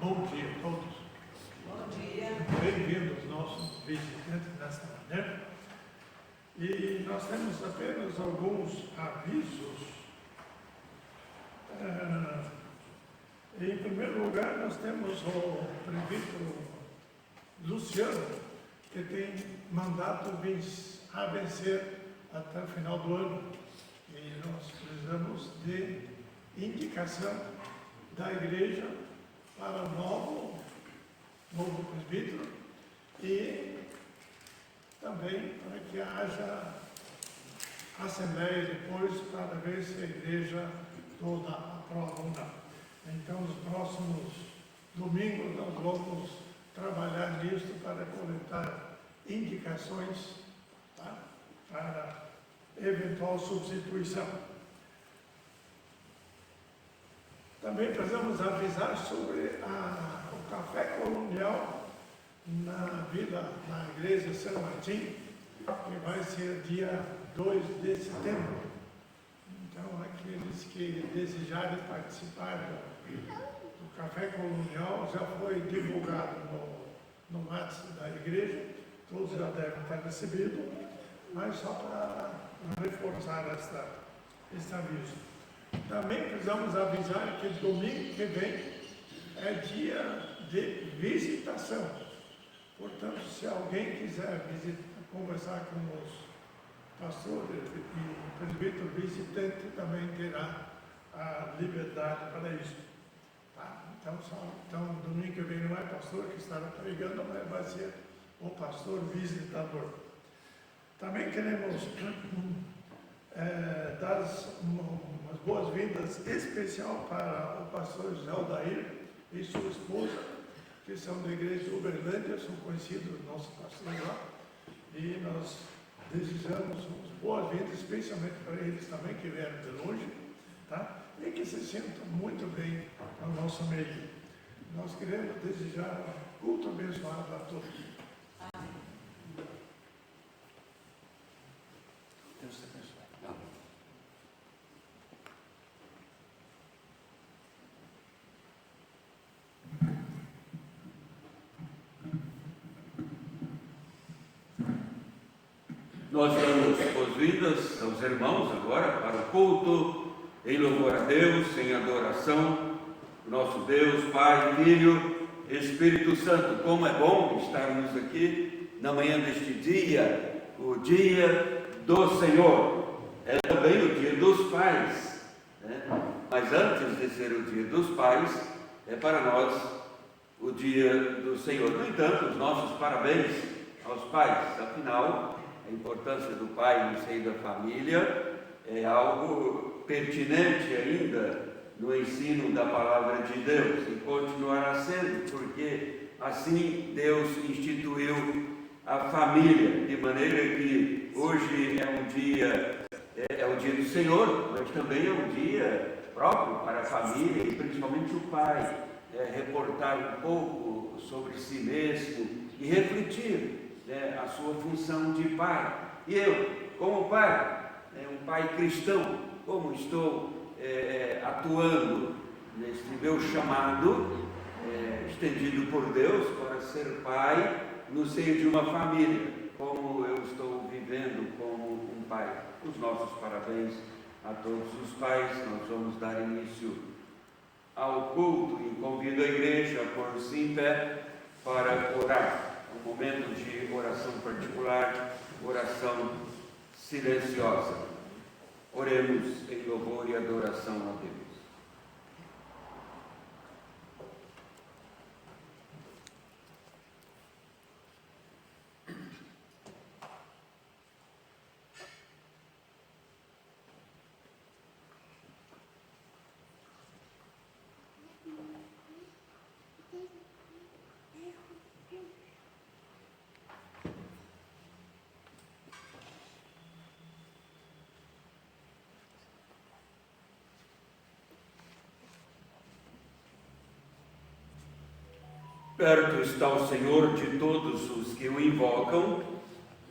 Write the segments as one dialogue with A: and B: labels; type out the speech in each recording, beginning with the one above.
A: Bom dia a todos.
B: Bom dia.
A: Bem-vindos, nossos visitantes nesta manhã. E nós temos apenas alguns avisos. Em primeiro lugar, nós temos o prefeito Luciano, que tem mandato a vencer até o final do ano. E nós precisamos de indicação da igreja para o novo presbítero e também para que haja assembleia depois para ver se a igreja toda aprova ou não. Então, nos próximos domingos nós vamos trabalhar nisso para coletar indicações, tá? Para eventual substituição. Também precisamos avisar sobre o café colonial na igreja São Martim, que vai ser dia 2 de setembro. Então, aqueles que desejarem participar do café colonial, já foi divulgado no WhatsApp da igreja, todos já devem ter recebido, mas só para reforçar este aviso. Também precisamos avisar que domingo que vem é dia de visitação. Portanto, se alguém quiser conversar com os pastores e o presbítero visitante, também terá a liberdade para isso. Tá? Então, domingo que vem não é pastor que estará pregando, mas vai ser o pastor visitador. Também queremos dar umas boas-vindas especial para o pastor José Aldair e sua esposa, que são da igreja de Uberlândia, são conhecidos nossos pastores lá, e nós desejamos umas boas-vindas, especialmente para eles também, que vieram de longe, tá? E que se sintam muito bem no nosso meio. Nós queremos desejar um culto abençoado a todos. Deus te abençoe.
C: Nós damos boas-vindas aos irmãos agora para o culto, em louvor a Deus, em adoração, nosso Deus, Pai, Filho, Espírito Santo. Como é bom estarmos aqui na manhã deste dia, o dia do Senhor. É também o dia dos pais, né? Mas antes de ser o dia dos pais, é para nós o dia do Senhor. No entanto, os nossos parabéns aos pais, afinal, a importância do pai no seio da família é algo pertinente ainda no ensino da palavra de Deus e continuará sendo, porque assim Deus instituiu a família, de maneira que hoje é o dia do Senhor, mas também é um dia próprio para a família e principalmente o pai reportar um pouco sobre si mesmo e refletir a sua função de pai. E eu, como pai, um pai cristão, como estou atuando neste meu chamado, estendido por Deus para ser pai no seio de uma família, como eu estou vivendo como um pai. Os nossos parabéns a todos os pais. Nós vamos dar início ao culto e convido a igreja a pôr-se em pé para orar. Um momento de oração particular, oração silenciosa. Oremos em louvor e adoração a Deus. Perto está o Senhor de todos os que o invocam,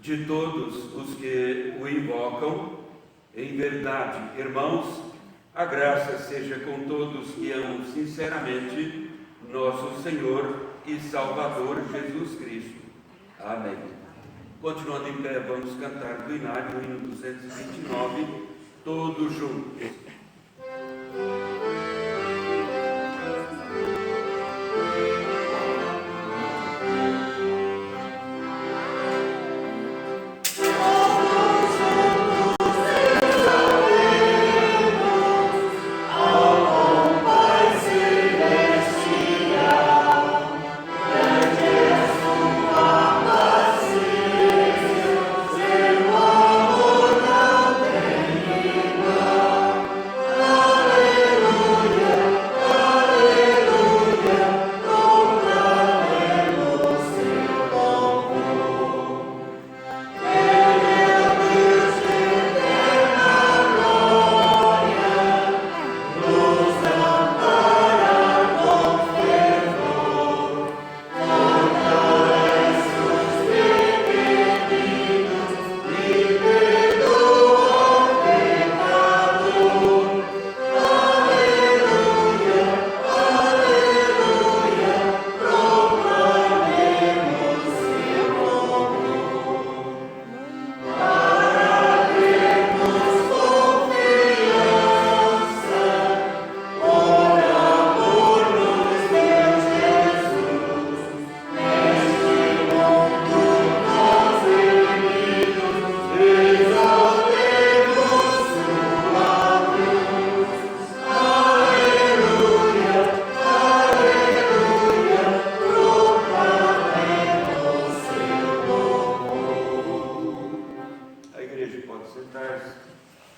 C: de todos os que o invocam, em verdade. Irmãos, a graça seja com todos que amam sinceramente nosso Senhor e Salvador Jesus Cristo. Amém. Continuando em pé, vamos cantar do Inário, o hino 229, todos juntos.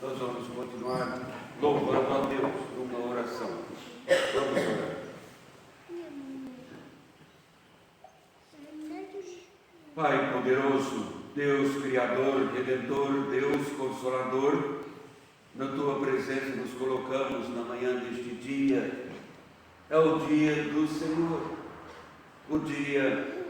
C: Nós vamos continuar louvando a Deus numa oração. Vamos orar. Pai poderoso, Deus Criador, Redentor, Deus Consolador, na Tua presença nos colocamos na manhã deste dia. É o dia do Senhor, o dia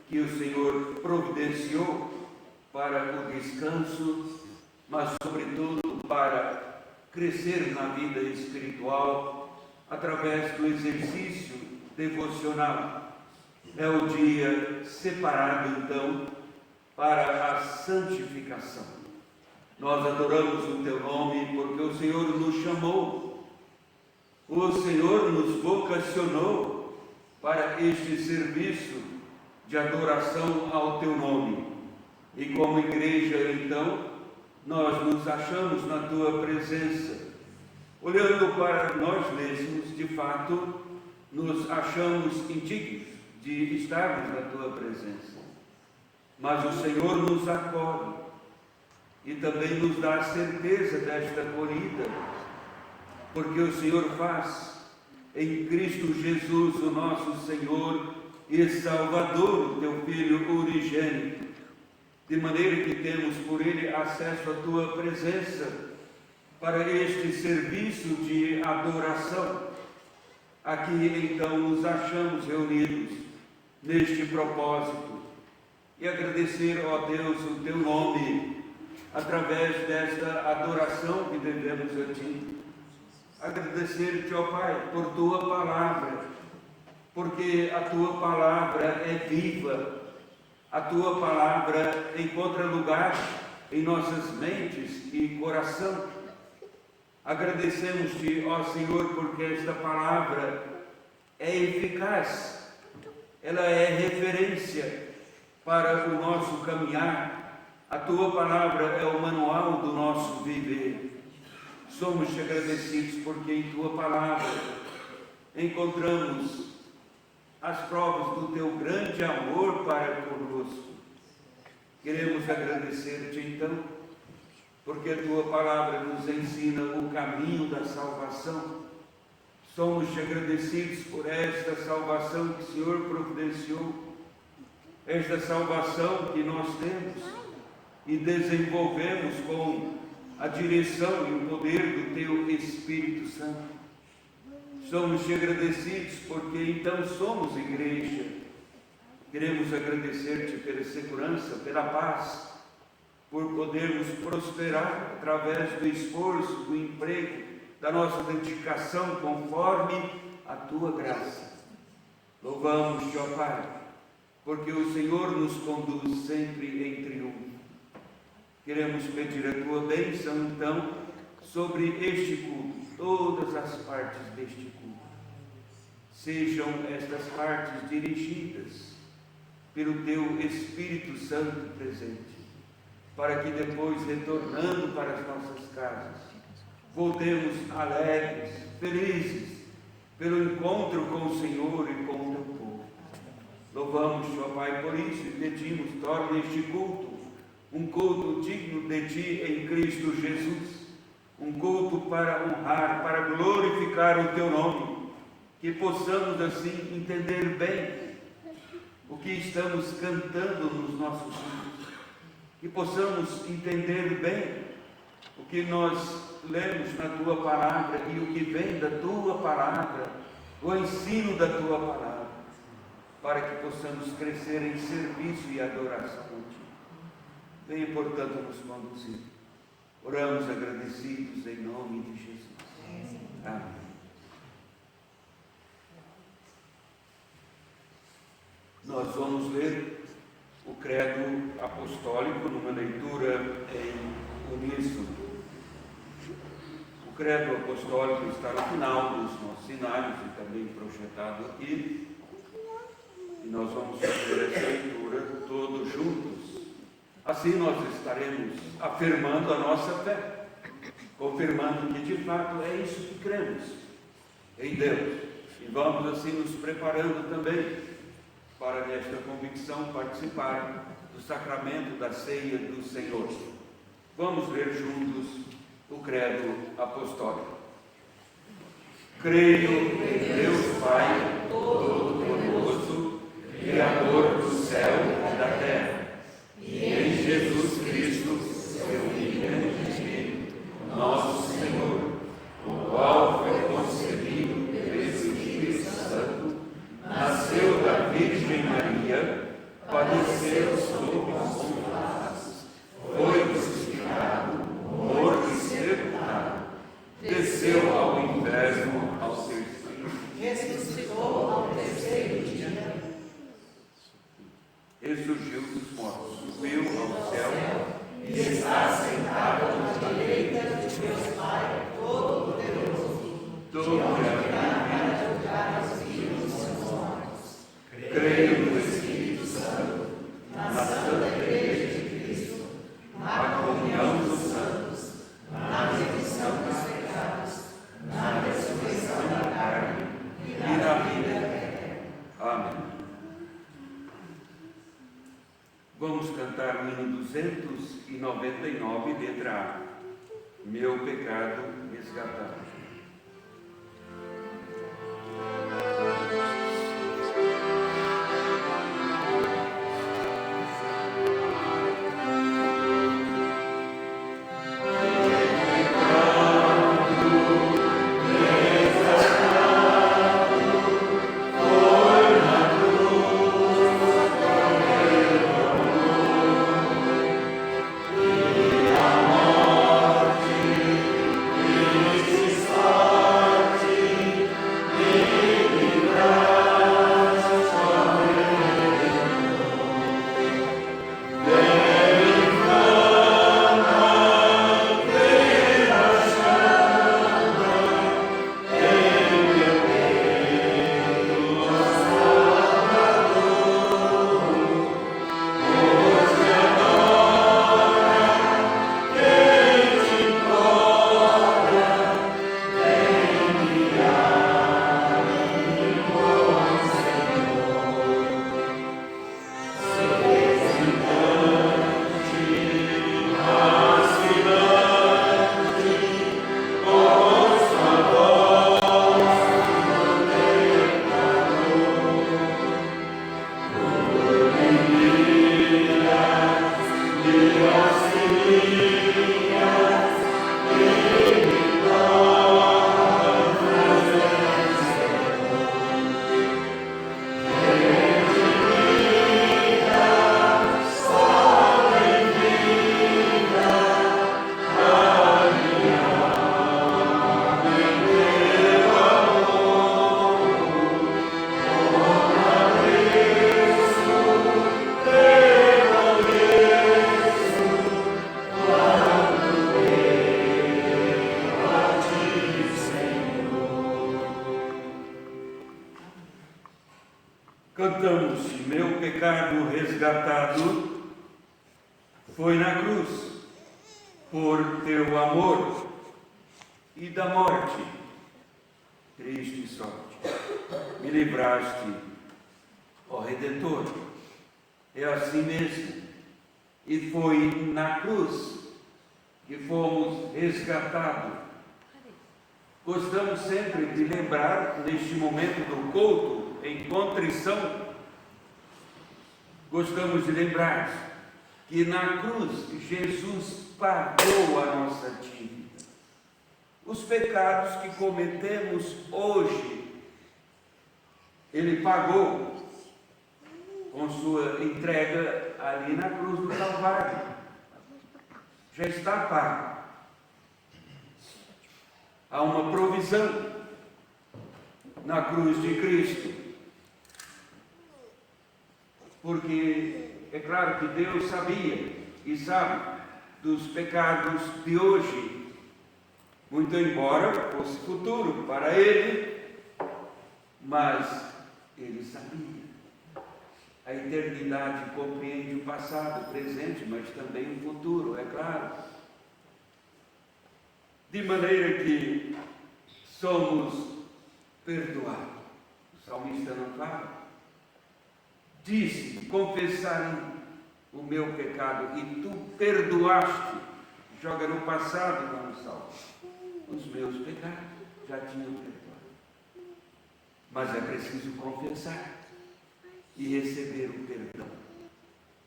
C: que o Senhor providenciou para o descanso, mas sobretudo para crescer na vida espiritual através do exercício devocional. É o dia separado, então, para a santificação. Nós adoramos o Teu nome porque o Senhor nos chamou, o Senhor nos vocacionou para este serviço de adoração ao Teu nome. E como igreja, então, nós nos achamos na Tua presença. Olhando para nós mesmos, de fato, nos achamos indignos de estarmos na Tua presença. Mas o Senhor nos acolhe e também nos dá a certeza desta acolhida, porque o Senhor faz em Cristo Jesus, o nosso Senhor e Salvador, o Teu Filho unigênito, de maneira que temos por Ele acesso à Tua presença para este serviço de adoração. Aqui então nos achamos reunidos neste propósito e agradecer, ó Deus, o Teu nome através desta adoração que devemos a Ti. Agradecer-te, ó Pai, por Tua palavra, porque a Tua palavra é viva. A Tua palavra encontra lugar em nossas mentes e coração. Agradecemos-te, ó Senhor, porque esta palavra é eficaz, ela é referência para o nosso caminhar. A Tua palavra é o manual do nosso viver. Somos-te agradecidos porque em Tua palavra encontramos as provas do Teu grande amor para conosco. Queremos agradecer-te então, porque a Tua palavra nos ensina o caminho da salvação. Somos-te agradecidos por esta salvação que o Senhor providenciou, esta salvação que nós temos e desenvolvemos com a direção e o poder do Teu Espírito Santo. Somos-te agradecidos porque então somos igreja. Queremos agradecer-te pela segurança, pela paz, por podermos prosperar através do esforço, do emprego, da nossa dedicação conforme a Tua graça. Louvamos-te, ó Pai, porque o Senhor nos conduz sempre em triunfo. Queremos pedir a tua bênção, então, sobre este culto, todas as partes deste culto. Sejam estas partes dirigidas pelo teu Espírito Santo presente, para que depois, retornando para as nossas casas, voltemos alegres, felizes, pelo encontro com o Senhor e com o teu povo. Louvamos-te, ó Pai, por isso e pedimos, torne este culto um culto digno de ti em Cristo Jesus, um culto para honrar, para glorificar o teu nome, que possamos assim entender bem o que estamos cantando nos nossos cultos, que possamos entender bem o que nós lemos na tua palavra e o que vem da tua palavra, o ensino da tua palavra, para que possamos crescer em serviço e adoração a ti. Venha, portanto, nos conduzir. Oramos agradecidos em nome de Jesus. Amém. Nós vamos ler o credo apostólico numa leitura em uníssono. O credo apostólico está no final dos nossos cenários e também projetado aqui. E nós vamos fazer essa leitura todos juntos. Assim nós estaremos afirmando a nossa fé, confirmando que de fato é isso que cremos em Deus. E vamos assim nos preparando também para nesta convicção participar do sacramento da ceia do Senhor. Vamos ler juntos o credo apostólico. Creio em Deus Pai Todo-Poderoso, Criador do céu e da terra, e em Jesus Cristo, seu Filho, nosso Senhor, o qual foi concebido pelo Espírito Santo, nasceu da Virgem Maria, padeceu sob Pôncio Pilatos, foi crucificado, morto e sepultado, desceu ao inferno ao terceiro dia, ressuscitou ao terceiro dia, ressurgiu dos mortos, subiu ao céu e está sentado à direita de Deus Pai Todo-Poderoso, que haverá para julgar os vivos e os mortos. Creio no Espírito Santo, na Santa Igreja de Cristo, na comunhão dos santos, na remissão dos pecados, na ressurreição da carne e na vida eterna. Amém. Vamos cantar o hino 299, letra A. Meu pecado resgatado.
B: This is
C: Cantamos: meu pecado resgatado foi na cruz, por teu amor, e da morte, triste sorte, me livraste, ó Redentor. É assim mesmo, e foi na cruz que fomos resgatados. Gostamos sempre de lembrar, neste momento do culto, em contrição, gostamos de lembrar que na cruz Jesus pagou a nossa dívida. Os pecados que cometemos hoje, Ele pagou com sua entrega ali na cruz do Calvário. Já está pago. Há uma provisão na cruz de Cristo. Porque é claro que Deus sabia e sabe dos pecados de hoje, muito embora fosse futuro para Ele, mas Ele sabia. A eternidade compreende o passado, o presente, mas também o futuro, é claro. De maneira que somos perdoados. O salmista não fala. Disse: confessarei o meu pecado e tu perdoaste. Joga no passado, não no salmo. Os meus pecados já tinham perdoado. Mas é preciso confessar e receber o perdão.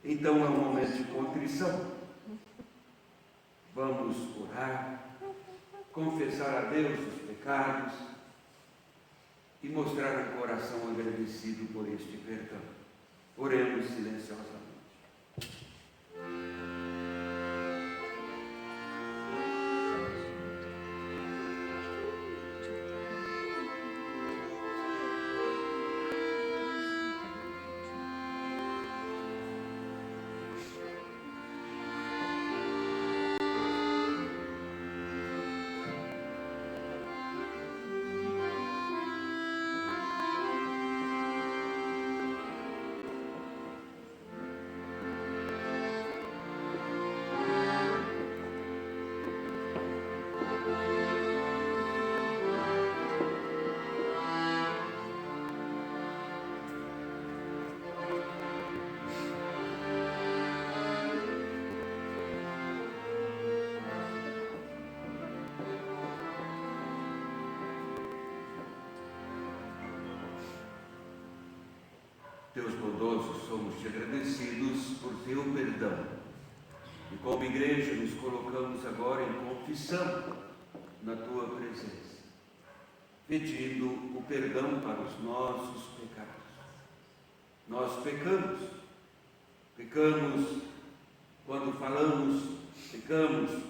C: Então é um momento de contrição. Vamos orar, confessar a Deus os pecados e mostrar um coração agradecido por este perdão. Oremos silenciosamente. Deus bondoso, somos-te agradecidos por teu perdão. E como igreja nos colocamos agora em confissão na tua presença, pedindo o perdão para os nossos pecados. Nós pecamos quando falamos, pecamos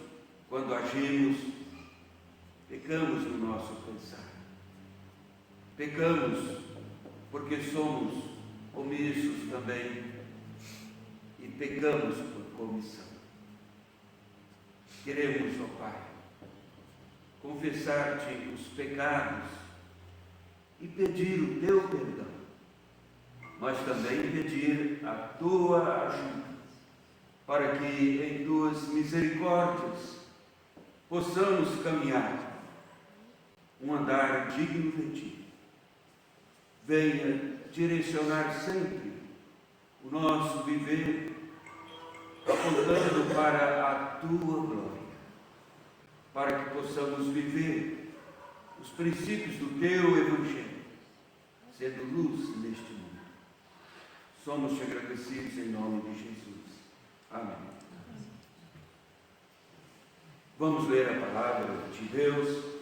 C: quando agimos, pecamos no nosso pensar, pecamos porque somos omissos também e pecamos por comissão. Queremos, ó Pai, confessar-te os pecados e pedir o teu perdão, mas também pedir a tua ajuda para que em tuas misericórdias possamos caminhar um andar digno de ti. Venha direcionar sempre o nosso viver, apontando para a tua glória, para que possamos viver os princípios do teu Evangelho, sendo luz neste mundo. Somos-te agradecidos em nome de Jesus. Amém. Vamos ler a palavra de Deus,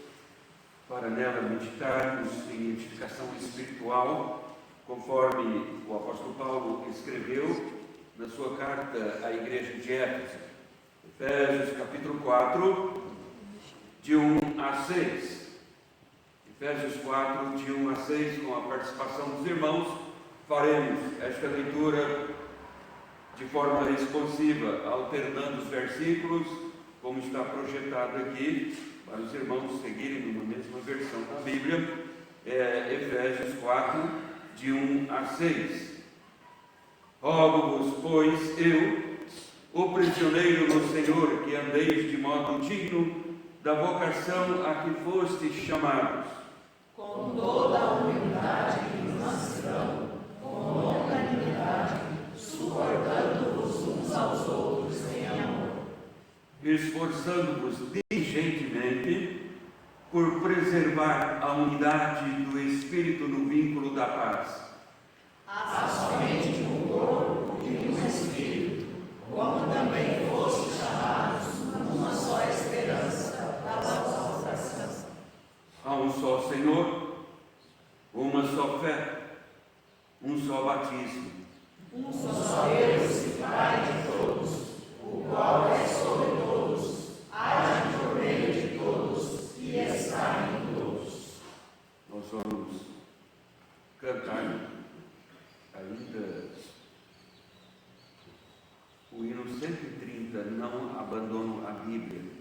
C: para nela meditarmos em edificação espiritual, conforme o apóstolo Paulo escreveu na sua carta à igreja de Éfeso, Efésios capítulo 4, de 1 a 6. Efésios 4, de 1 a 6, com a participação dos irmãos, faremos esta leitura de forma responsiva, alternando os versículos, como está projetado aqui, para os irmãos seguirem numa mesma versão da Bíblia. Efésios 4, de 1 a 6. Rogo-vos, pois, eu, o prisioneiro no Senhor, que andeis de modo digno da vocação a que fostes chamados,
B: com toda a humildade e mansidão, com longanimidade, suportando-vos uns aos outros em amor,
C: esforçando-vos diligentemente por preservar a unidade do Espírito no vínculo da paz.
B: há somente um corpo e um Espírito, como também fostes chamados numa só esperança da vossa vocação.
C: Há um só Senhor, uma só fé, um só batismo,
B: Um só Deus e Pai de todos, o qual é sobre todos, age por meio de todos e está em todos.
C: Nós vamos cantar ainda o hino 130, não abandono a Bíblia.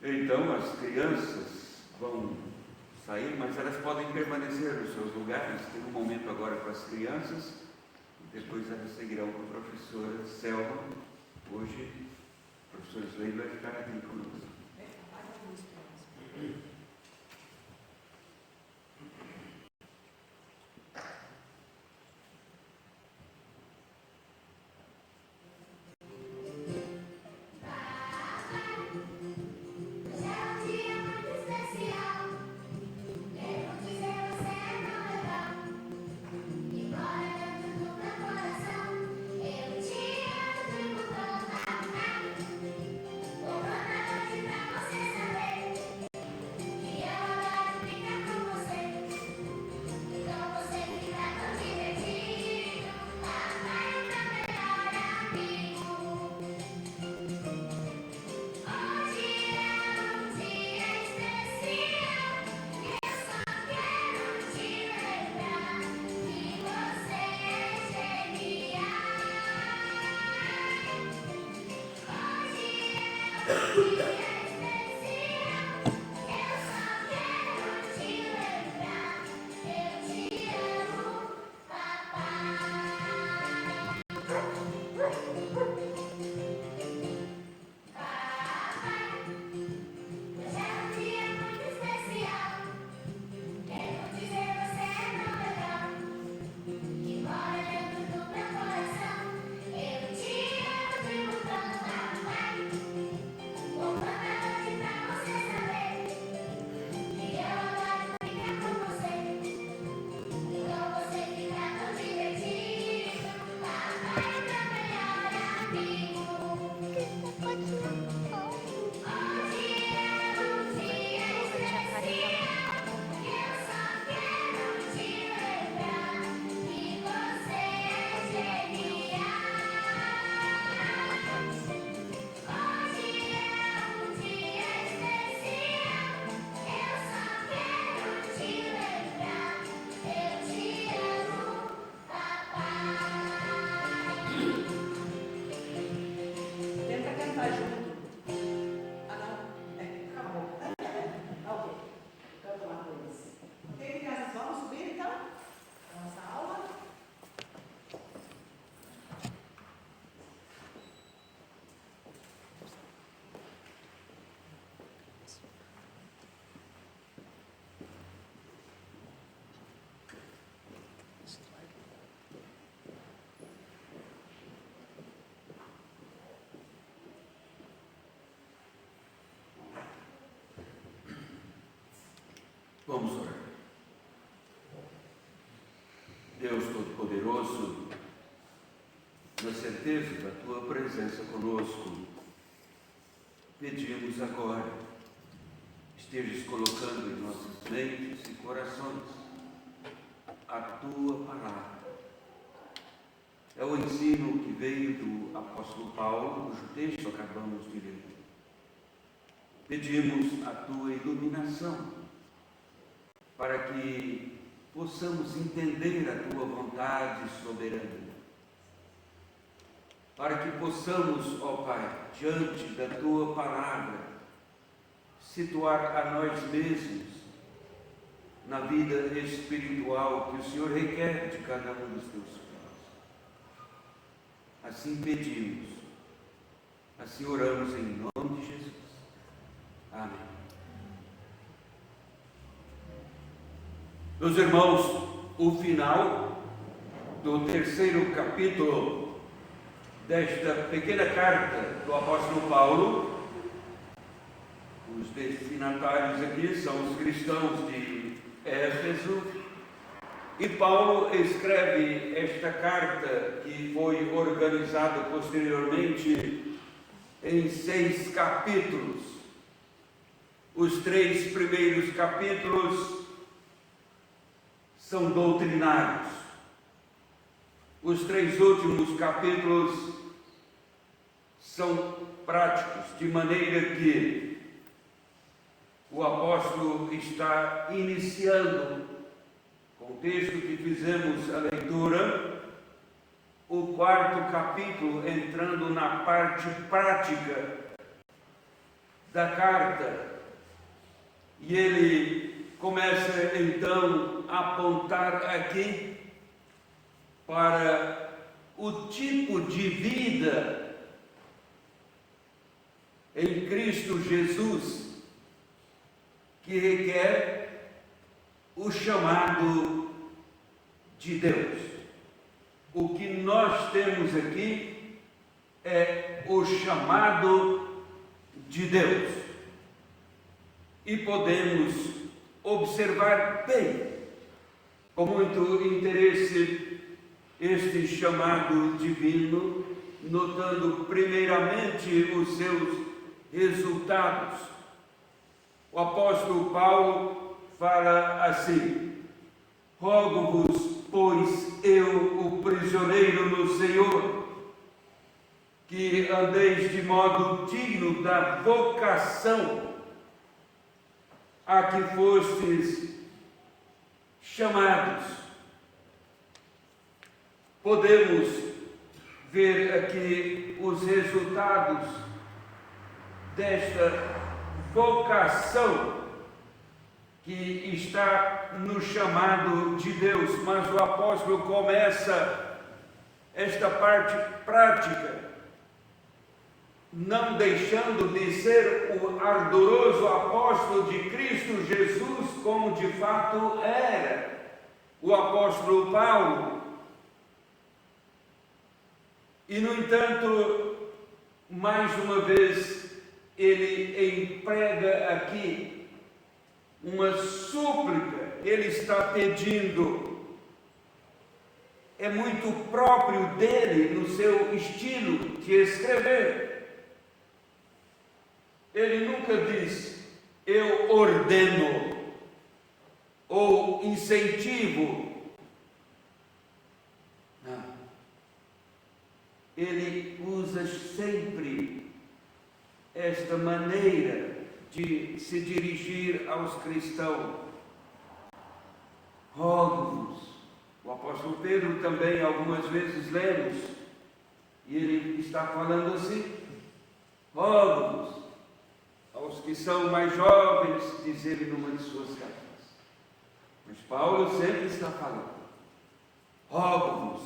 C: Então as crianças vão sair, mas elas podem permanecer nos seus lugares. Tem um momento agora com as crianças, e depois elas seguirão com a professora Selma. Hoje, o professor Sley vai ficar aqui conosco. Vamos orar. Deus Todo-Poderoso, na certeza da Tua presença conosco, pedimos agora, estejas colocando em nossas mentes e corações a Tua palavra. É o ensino que veio do apóstolo Paulo, cujo texto acabamos de ler. Pedimos a Tua iluminação para que possamos entender a Tua vontade soberana, para que possamos, ó Pai, diante da Tua palavra, situar a nós mesmos na vida espiritual que o Senhor requer de cada um dos Teus filhos. Assim pedimos, assim oramos em nome de Jesus. Amém. Meus irmãos, o final do 3º capítulo desta pequena carta do apóstolo Paulo, os destinatários aqui são os cristãos de Éfeso, e Paulo escreve esta carta que foi organizada posteriormente em 6 capítulos. Os 3 primeiros capítulos são doutrinários. Os 3 últimos capítulos são práticos, de maneira que o apóstolo está iniciando, com o texto que fizemos a leitura, o 4º capítulo, entrando na parte prática da carta. E ele começa então a apontar aqui para o tipo de vida em Cristo Jesus que requer o chamado de Deus. O que nós temos aqui é o chamado de Deus. E podemos observar bem, com muito interesse, este chamado divino, notando primeiramente os seus resultados. O apóstolo Paulo fala assim: rogo-vos, pois eu, o prisioneiro no Senhor, que andeis de modo digno da vocação a que fostes chamados. Podemos ver aqui os resultados desta vocação que está no chamado de Deus, mas o apóstolo começa esta parte prática, não deixando de ser o ardoroso apóstolo de Cristo Jesus, como de fato era o apóstolo Paulo. E, no entanto, mais uma vez, ele emprega aqui uma súplica. Ele está pedindo, é muito próprio dele, no seu estilo de escrever. Ele nunca diz, eu ordeno, ou incentivo. Não. Ele usa sempre esta maneira de se dirigir aos cristãos. Rogo-vos. O apóstolo Pedro também algumas vezes lemos, e ele está falando assim: rogo-vos. Aos que são mais jovens, diz ele numa de suas cartas. Mas Paulo sempre está falando: rogo-vos,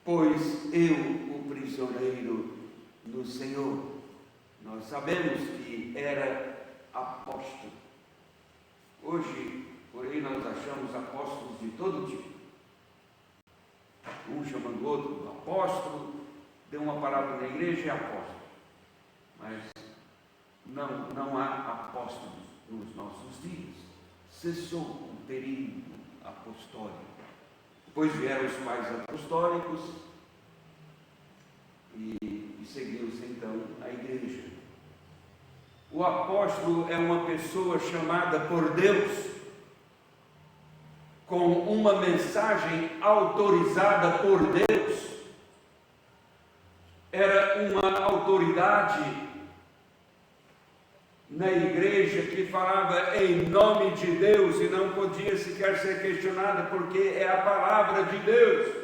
C: pois eu, o prisioneiro no Senhor. Nós sabemos que era apóstolo. Hoje, porém, nós achamos apóstolos de todo tipo. Um chamando o outro de apóstolo, deu uma palavra na igreja e é apóstolo. Mas não há apóstolos nos nossos dias. cessou o período apostólico. Depois vieram os pais apostólicos e seguiu-se então a igreja. O apóstolo é uma pessoa chamada por Deus com uma mensagem autorizada por Deus. Era uma autoridade na igreja que falava em nome de Deus e não podia sequer ser questionada, porque é a palavra de Deus.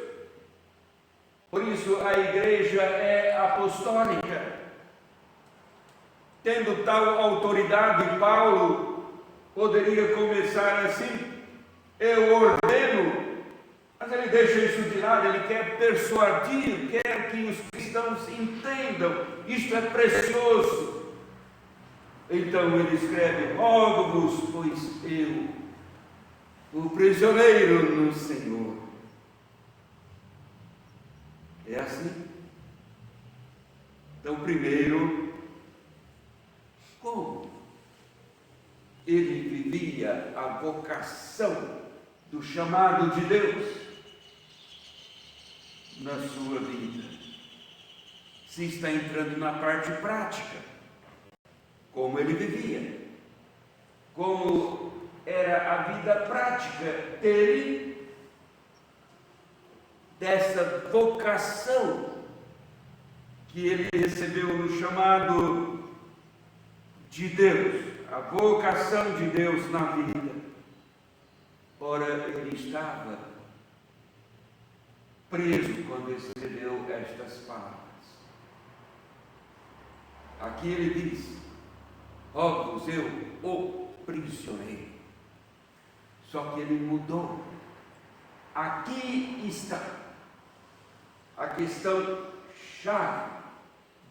C: Por isso a igreja é apostólica. Tendo tal autoridade, Paulo poderia começar assim: eu ordeno, mas ele deixa isso de lado, ele quer persuadir, quer que os cristãos entendam, isto é precioso. Então ele escreve: rogo-vos, pois eu, o prisioneiro no Senhor. É assim. Então, primeiro, como ele vivia a vocação do chamado de Deus na sua vida. Se está entrando na parte prática, como ele vivia, como era a vida prática dele, dessa vocação que ele recebeu no chamado de Deus, a vocação de Deus na vida. Ora, ele estava preso quando escreveu estas palavras. Aqui ele diz: rogo-vos eu, o prisioneiro. Só que ele mudou. Aqui está a questão chave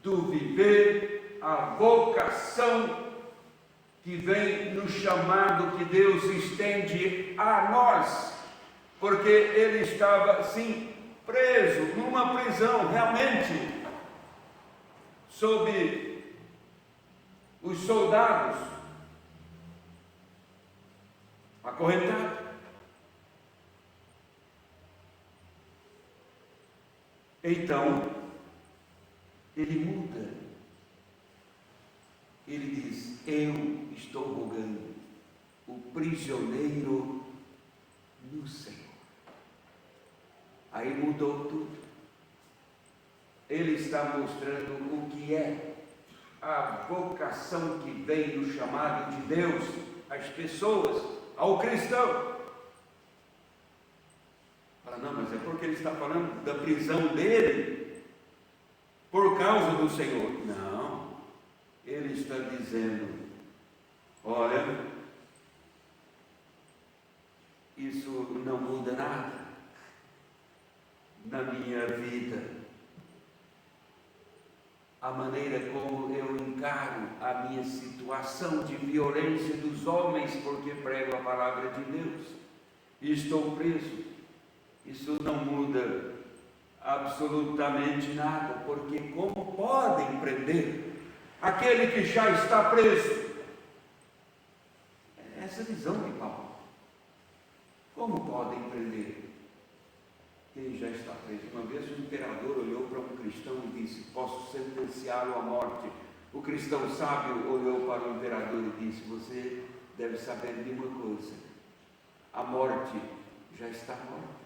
C: do viver a vocação que vem no chamado que Deus estende a nós, porque ele estava sim preso numa prisão, realmente, sob os soldados, acorrentado. Então, ele muda. Ele diz: eu estou rogando, o prisioneiro no Senhor. Aí mudou tudo. Ele está mostrando o que é a vocação que vem no chamado de Deus às pessoas, ao cristão. Fala: não, mas é porque ele está falando da prisão dele por causa do Senhor. Não, ele está dizendo: olha, isso não muda nada na minha vida. A maneira como eu encaro a minha situação de violência dos homens, porque prego a palavra de Deus, e estou preso, isso não muda absolutamente nada, porque como podem prender aquele que já está preso? É essa visão de Paulo. Como podem prender quem já está preso? Uma vez o imperador olhou para um cristão e disse: posso sentenciá-lo à morte. O cristão sábio olhou para o imperador e disse: você deve saber de uma coisa, a morte já está morta.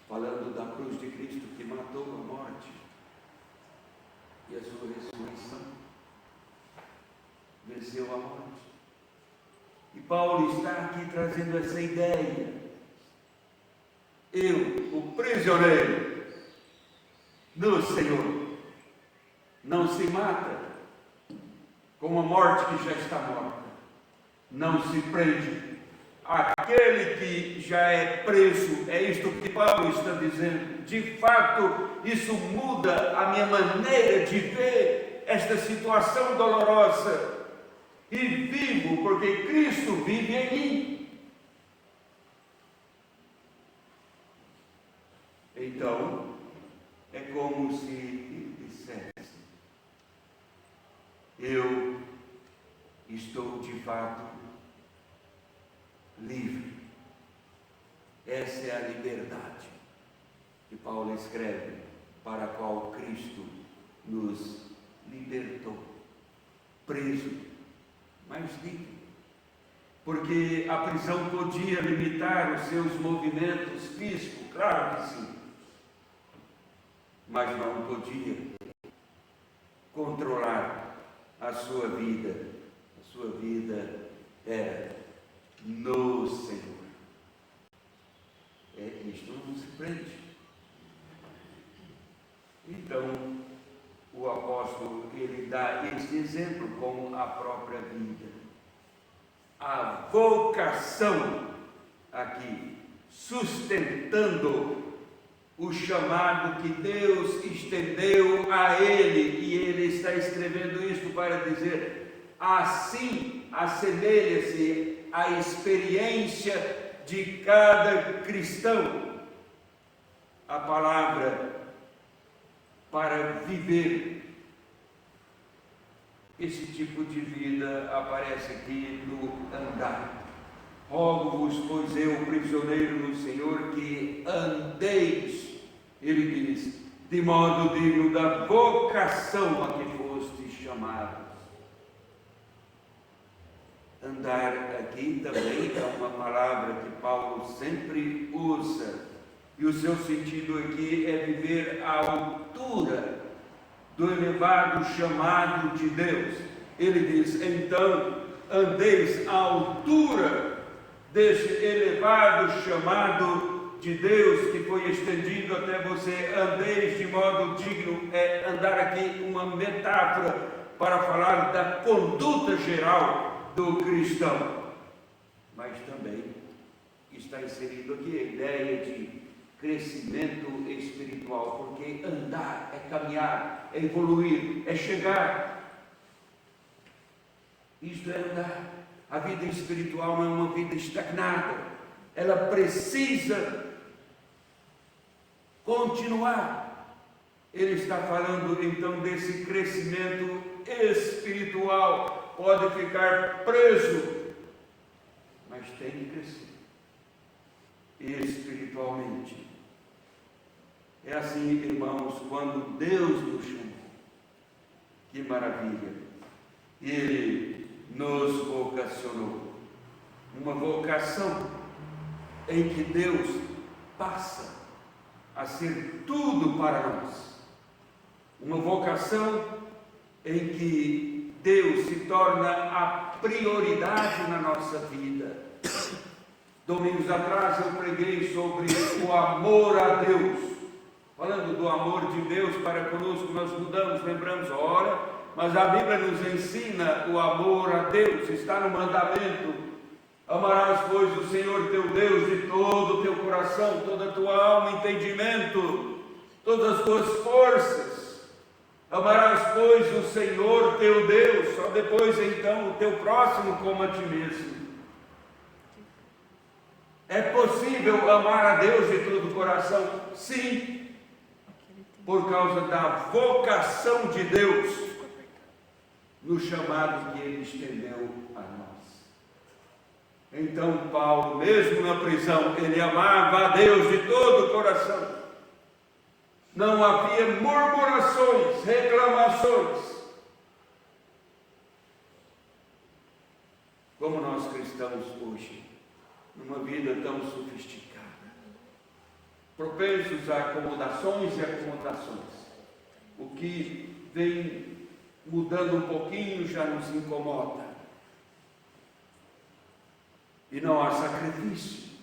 C: Falando da cruz de Cristo que matou a morte e a sua ressurreição, venceu a morte. E Paulo está aqui trazendo essa ideia: eu, o prisioneiro no Senhor, não se mata com a morte que já está morta, não se prende aquele que já é preso. É isto que Paulo está dizendo. De fato, isso muda a minha maneira de ver esta situação dolorosa, e vivo porque Cristo vive em mim. Então, é como se ele dissesse: eu estou de fato livre. Essa é a liberdade que Paulo escreve, para a qual Cristo nos libertou. Preso, mas livre. Porque a prisão podia limitar os seus movimentos físicos, claro que sim, mas não podia controlar a sua vida. A sua vida era no Senhor. Isto não se prende. Então, o apóstolo, ele dá este exemplo com a própria vida. A vocação aqui, sustentando o chamado que Deus estendeu a ele, e ele está escrevendo isto para dizer: assim assemelha-se a experiência de cada cristão. A palavra para viver esse tipo de vida aparece aqui no andar. Rogo-vos, pois eu, prisioneiro no Senhor, que andeis, ele diz, de modo digno da vocação a que fostes chamados. Andar aqui também é uma palavra que Paulo sempre usa, e o seu sentido aqui é viver à altura do elevado chamado de Deus. Ele diz: então andeis à altura desse elevado chamado de Deus que foi estendido até você. Andeis de modo digno, é andar aqui uma metáfora para falar da conduta geral do cristão, mas também está inserido aqui a ideia de crescimento espiritual, porque andar é caminhar, é evoluir, é chegar. Isto é andar. A vida espiritual não é uma vida estagnada, ela precisa continuar. Ele está falando então desse crescimento espiritual. Pode ficar preso, mas tem que crescer espiritualmente. É assim, irmãos, quando Deus nos chama, que maravilha, Ele nos vocacionou, uma vocação em que Deus passa a ser tudo para nós, uma vocação em que Deus se torna a prioridade na nossa vida. Domingos atrás eu preguei sobre o amor a Deus. Falando do amor de Deus para conosco, nós mudamos, lembramos, ora, mas a Bíblia nos ensina o amor a Deus, está no mandamento: amarás, pois, o Senhor teu Deus de todo o teu coração, toda a tua alma, entendimento, todas as tuas forças. Amarás, pois, o Senhor teu Deus, só depois então o teu próximo como a ti mesmo. É possível amar a Deus de todo o coração? Sim, por causa da vocação de Deus no chamado que Ele estendeu a nós. Então Paulo, mesmo na prisão, ele amava a Deus de todo o coração. Não havia murmurações, reclamações, como nós cristãos hoje, numa vida tão sofisticada, propensos a acomodações e acomodações. O que vem mudando um pouquinho já nos incomoda. E não há sacrifício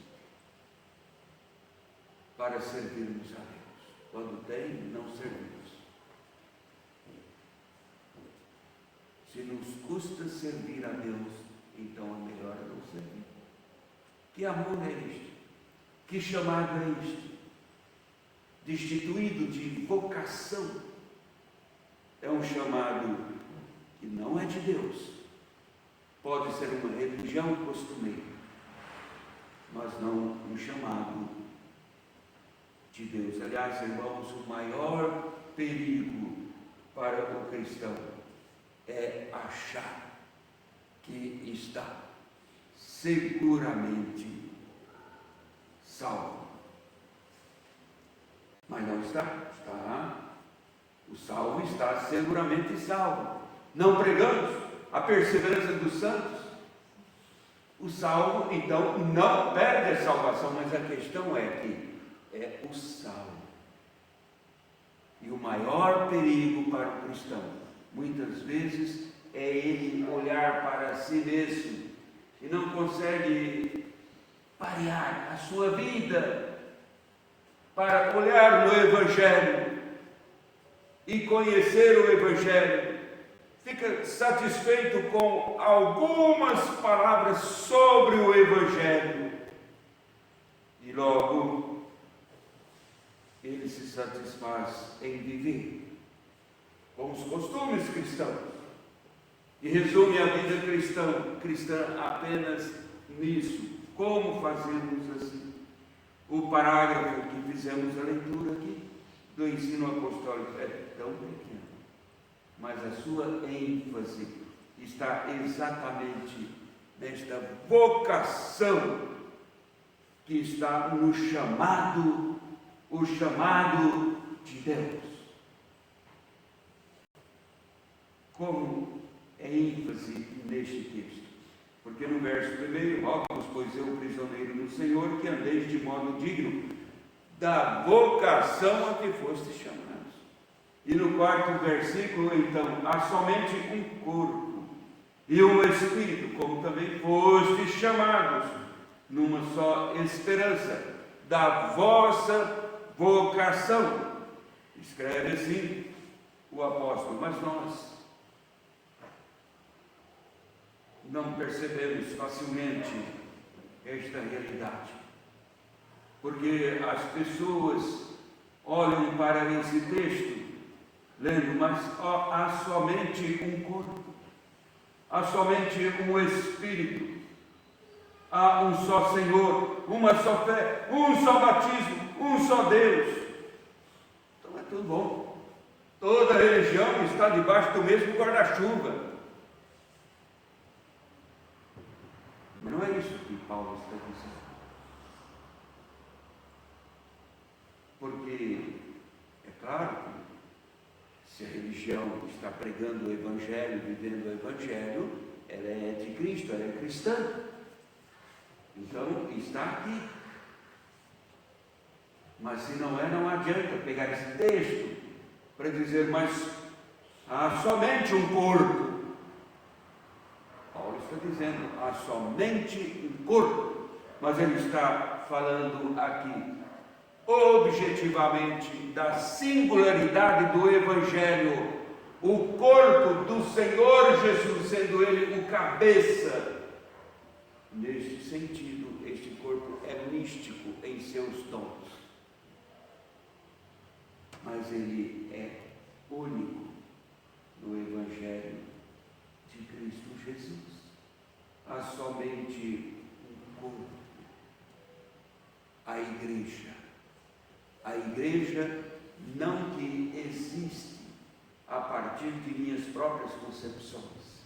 C: para servirmos a Deus. Quando tem, não servimos. Se nos custa servir a Deus, então é melhor não servir. Que amor é este? Que chamado é este? Destituído de vocação. É um chamado que não é de Deus. Pode ser uma religião costumeira, mas não um chamado de Deus. Aliás, irmãos, o maior perigo para o cristão é achar está seguramente salvo. Mas não está. O salvo está seguramente salvo. Não pregamos a perseverança dos santos. O salvo, então, não perde a salvação, mas a questão é que é o salvo. E o maior perigo para o cristão, muitas vezes, é ele olhar para si mesmo e não consegue parear a sua vida para olhar no Evangelho e conhecer o Evangelho. Fica satisfeito com algumas palavras sobre o Evangelho e logo ele se satisfaz em viver com os costumes cristãos e resume a vida cristã apenas nisso. Como fazemos assim? O parágrafo que fizemos a leitura aqui do ensino apostólico é tão pequeno, mas a sua ênfase está exatamente nesta vocação que está no chamado, o chamado de Deus. Como é ênfase neste texto? Porque no verso 1, rogo-vos, pois eu, prisioneiro no Senhor, que andeis de modo digno da vocação a que fostes chamados. E no 4º versículo, então, há somente um corpo e um espírito, como também fostes chamados, numa só esperança da vossa vocação. Escreve assim o apóstolo, mas nós não percebemos facilmente esta realidade, porque as pessoas olham para esse texto lendo, mas há somente um corpo, há somente um Espírito, há um só Senhor, uma só fé, um só batismo, um só Deus. Então é tudo bom. Toda religião está debaixo do mesmo guarda-chuva. Mas não é isso que Paulo está dizendo. Porque é claro que se a religião está pregando o Evangelho, vivendo o Evangelho, ela é de Cristo, ela é cristã. Então está aqui. Mas se não é, não adianta pegar esse texto para dizer, mas há somente um corpo. Paulo está dizendo, há somente um corpo, mas ele está falando aqui objetivamente da singularidade do Evangelho, o corpo do Senhor Jesus, sendo ele o cabeça. Neste sentido, este corpo é místico em seus dons, mas ele é único no Evangelho de Cristo Jesus. Há somente um corpo, a igreja. A igreja não que existe a partir de minhas próprias concepções,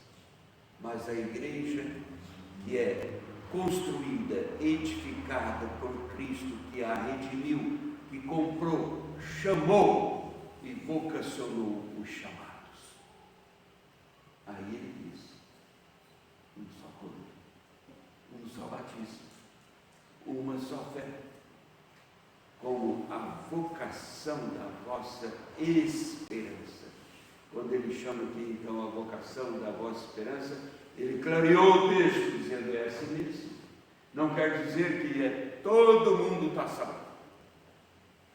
C: mas a igreja que é construída, edificada por Cristo, que a redimiu, que comprou, chamou e vocacionou os chamados. Aí ele diz, um só corpo, um só batismo, uma só fé, como a vocação da vossa esperança. Quando ele chama aqui então a vocação da vossa esperança, ele clareou o texto dizendo, é assim mesmo. Não quer dizer que todo mundo está salvo.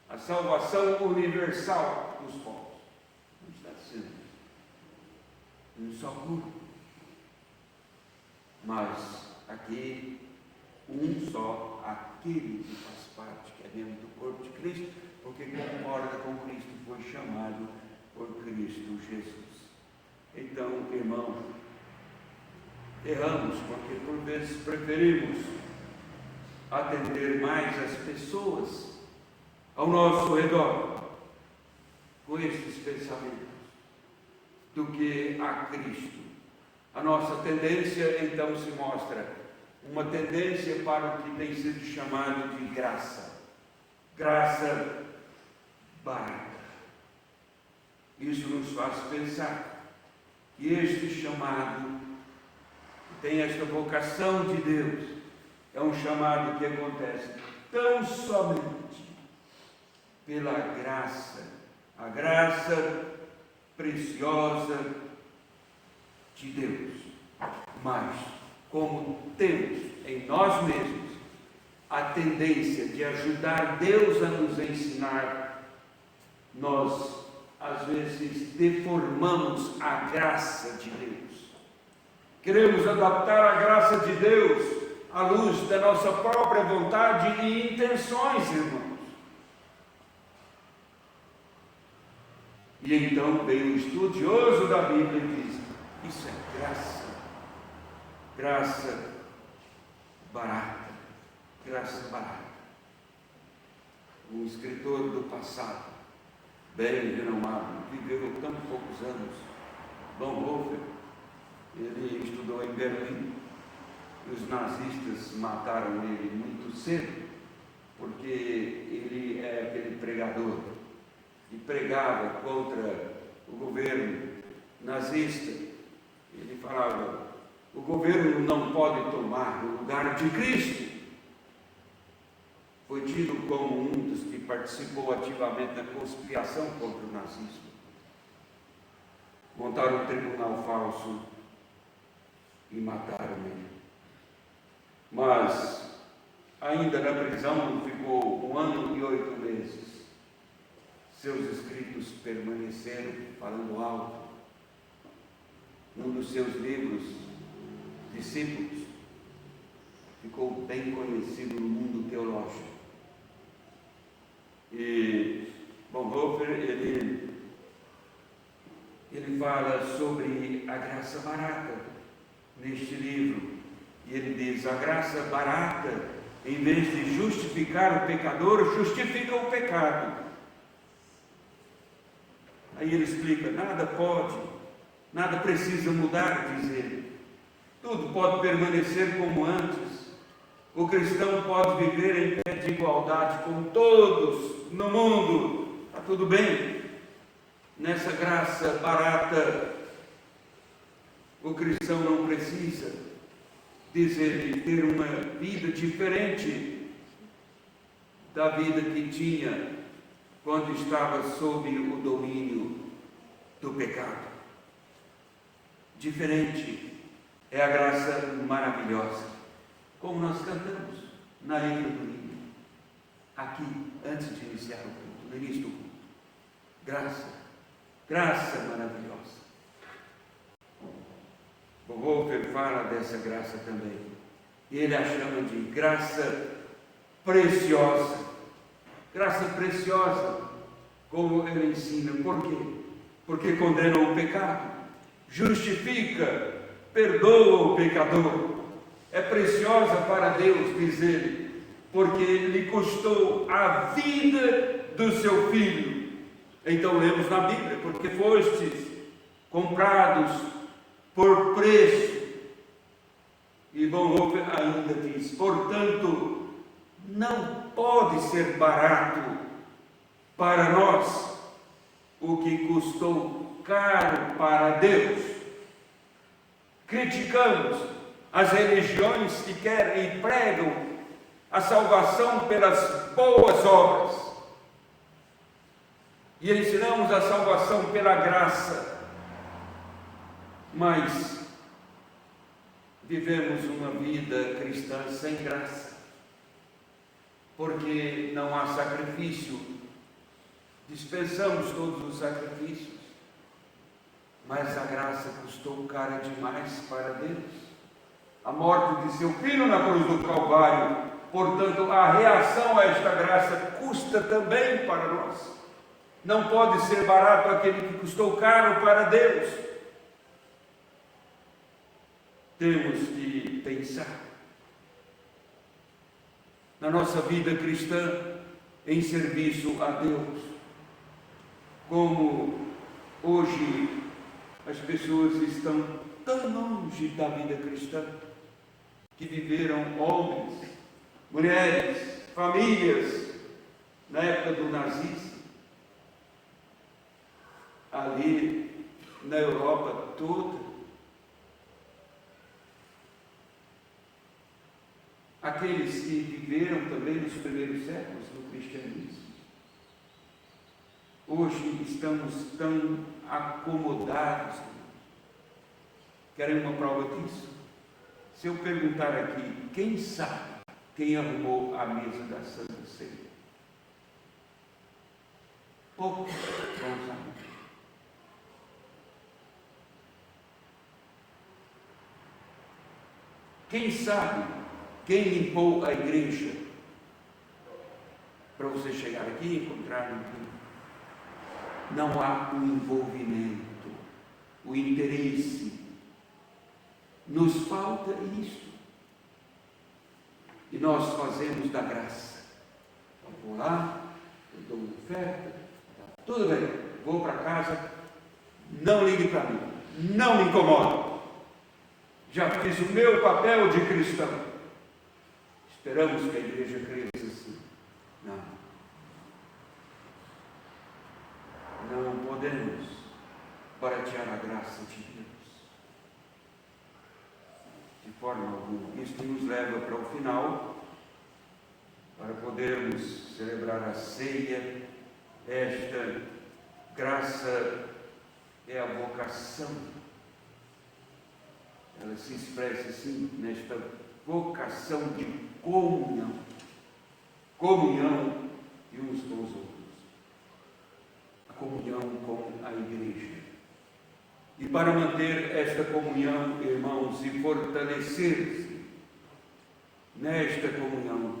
C: A salvação universal dos povos não está sendo um só corpo, mas aqui um só, aquele que faz parte, que é dentro do corpo de Cristo, porque concorda com Cristo, foi chamado por Cristo Jesus. Então, irmão, erramos porque por vezes preferimos atender mais as pessoas ao nosso redor com estes pensamentos do que a Cristo A nossa tendência então se mostra uma tendência para o que tem sido chamado de graça. Graça barata. Isso nos faz pensar que este chamado, que tem esta vocação de Deus, é um chamado que acontece tão somente pela graça, a graça preciosa de Deus. Mas, como temos em nós mesmos a tendência de ajudar Deus a nos ensinar, nós às vezes deformamos a graça de Deus. Queremos adaptar a graça de Deus à luz da nossa própria vontade e intenções, irmãos. E então vem o estudioso da Bíblia e diz: isso é graça, graça barata, graça barata. Um escritor do passado, bem renomado, viveu tão poucos anos, Bonhoeffer, ele estudou em Berlim. Os nazistas mataram ele muito cedo, porque ele é aquele pregador e pregava contra o governo nazista. Ele falava: o governo não pode tomar o lugar de Cristo. Foi tido como um dos que participou ativamente da conspiração contra o nazismo. Montaram um tribunal falso e mataram ele. Mas, ainda na prisão, ficou 1 ano e 8 meses. Seus escritos permaneceram falando alto. Um dos seus livros, Discípulos, ficou bem conhecido no mundo teológico. E Bonhoeffer, ele fala sobre a graça barata neste livro. E ele diz: a graça barata, em vez de justificar o pecador, justifica o pecado. Aí ele explica: nada pode, nada precisa mudar, diz ele. Tudo pode permanecer como antes. O cristão pode viver em pé de igualdade com todos no mundo. Está tudo bem. Nessa graça barata, o cristão não precisa, diz ele, ter uma vida diferente da vida que tinha quando estava sob o domínio do pecado. Diferente é a graça maravilhosa, como nós cantamos na letra do hino, aqui, antes de iniciar o culto, no início do culto. Graça, graça maravilhosa. Bonhoeffer fala dessa graça também, e ele a chama de graça preciosa. Graça preciosa, como ele ensina. Por quê? Porque condena o pecado, justifica, perdoa o pecador. É preciosa para Deus, diz ele, porque lhe custou a vida do seu filho. Então lemos na Bíblia: porque fostes comprados por preço. E Bonhoeffer ainda diz: portanto, não pode ser barato para nós o que custou caro para Deus. Criticamos as religiões que querem e pregam a salvação pelas boas obras, e ensinamos a salvação pela graça, mas vivemos uma vida cristã sem graça, porque não há sacrifício. Dispensamos todos os sacrifícios, mas a graça custou cara demais para Deus. A morte de seu filho na cruz do Calvário, portanto, a reação a esta graça custa também para nós. Não pode ser barato aquele que custou caro para Deus. Temos que pensar na nossa vida cristã em serviço a Deus. Como hoje as pessoas estão tão longe da vida cristã, que viveram homens, mulheres, famílias, na época do nazismo, ali na Europa toda. Aqueles que viveram também nos primeiros séculos do cristianismo. Hoje estamos tão acomodados. Querem uma prova disso? Se eu perguntar aqui, quem sabe quem arrumou a mesa da Santa Ceia? Poucos vão saber. Quem sabe quem limpou a igreja? Para você chegar aqui e encontrar ninguém. Não há o envolvimento, o interesse. Nos falta isto. E nós fazemos da graça. Eu vou lá, eu dou uma oferta, tudo bem, vou para casa, não ligue para mim, não me incomoda. Já fiz o meu papel de cristão. Esperamos que a igreja cresça assim. Não podemos baratear a graça de Deus. De forma alguma. Isto nos leva para o final, para podermos celebrar a ceia. Esta graça é a vocação. Ela se expressa assim, nesta vocação de comunhão. Comunhão de uns com os outros. A comunhão com a igreja. E para manter esta comunhão, irmãos, e fortalecer-se nesta comunhão,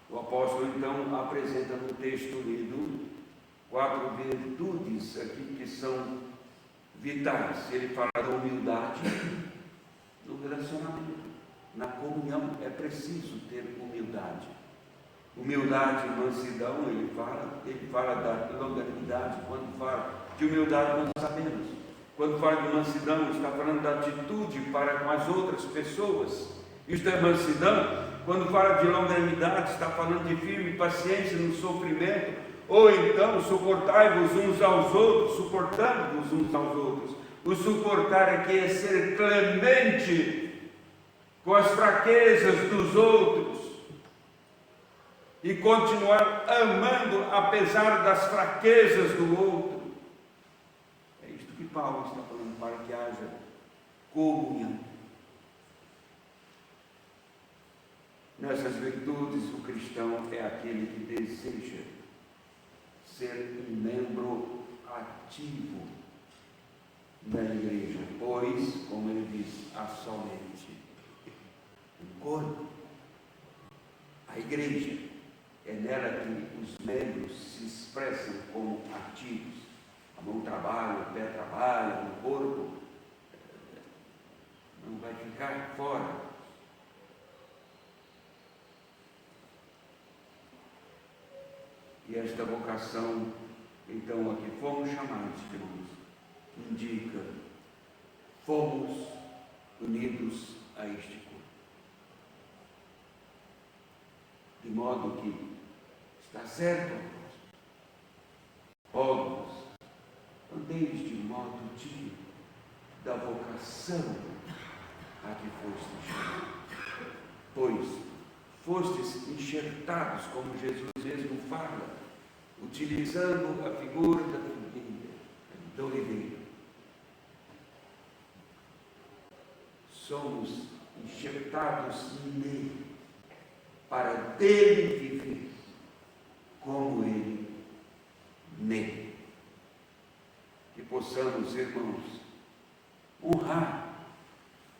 C: o apóstolo então apresenta no texto lido 4 virtudes aqui que são vitais. Ele fala da humildade no relacionamento. Na comunhão é preciso ter humildade. Humildade, mansidão, ele fala da longanimidade. Quando fala de humildade, nós sabemos. Quando fala de mansidão, está falando da atitude para com as outras pessoas. Isto é mansidão. Quando fala de longanimidade, está falando de firme paciência no sofrimento. Ou então, suportai-vos uns aos outros, suportando-vos uns aos outros. O suportar aqui é ser clemente com as fraquezas dos outros e continuar amando apesar das fraquezas do outro. É isto que Paulo está falando, para que haja comunhão. Nessas virtudes, o cristão é aquele que deseja ser um membro ativo da igreja, pois, como ele diz, há somente um corpo. A igreja é nela que os membros se expressam como ativos. A mão trabalha, o pé trabalha, o corpo não vai ficar fora. E esta vocação, então, a que fomos chamados, irmãos, indica, fomos unidos a este corpo. De modo que está certo, povos, andeis de modo digno da vocação a que fostes chamados, pois fostes enxertados, como Jesus mesmo fala, utilizando a figura da oliveira. Somos enxertados nele, para dele viver, como ele nele. Que possamos, irmãos, honrar